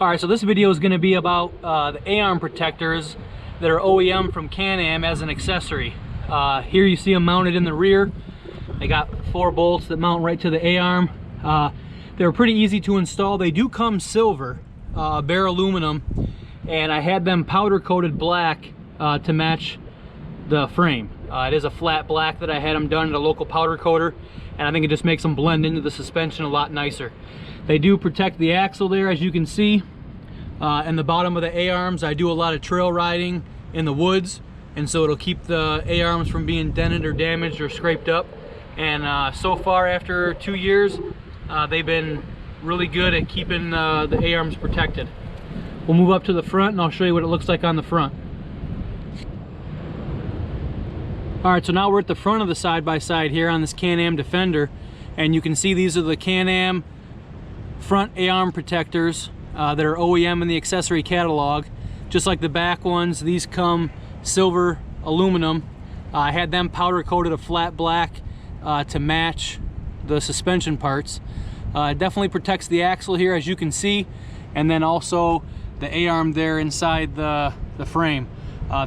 Alright, so this video is going to be about the A-arm protectors that are OEM from Canam as an accessory. Here you see them mounted in the rear. They got 4 bolts that mount right to the A-arm. They're pretty easy to install. They do come silver, bare aluminum, and I had them powder coated black to match the frame. It is a flat black that I had them done at a local powder coater, and I think it just makes them blend into the suspension a lot nicer. They do protect the axle there, as you can see, and the bottom of the A-arms. I do a lot of trail riding in the woods, and so it'll keep the A-arms from being dented or damaged or scraped up. And so far, after 2 years, they've been really good at keeping the A-arms protected. We'll move up to the front and I'll show you what it looks like on the front. Alright, so now we're at the front of the side-by-side here on this Can-Am Defender, and you can see these are the Can-Am front A-arm protectors that are OEM in the accessory catalog. Just like the back ones, these come silver aluminum. I had them powder coated a flat black to match the suspension parts. It definitely protects the axle here, as you can see, and then also the A-arm there inside the frame.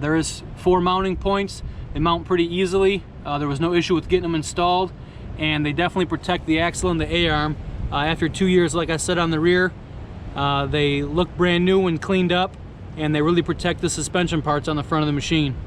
There is 4 mounting points. They mount pretty easily. There was no issue with getting them installed, and they definitely protect the axle and the A-arm. After 2 years, like I said, on the rear, they look brand new when cleaned up, and they really protect the suspension parts on the front of the machine.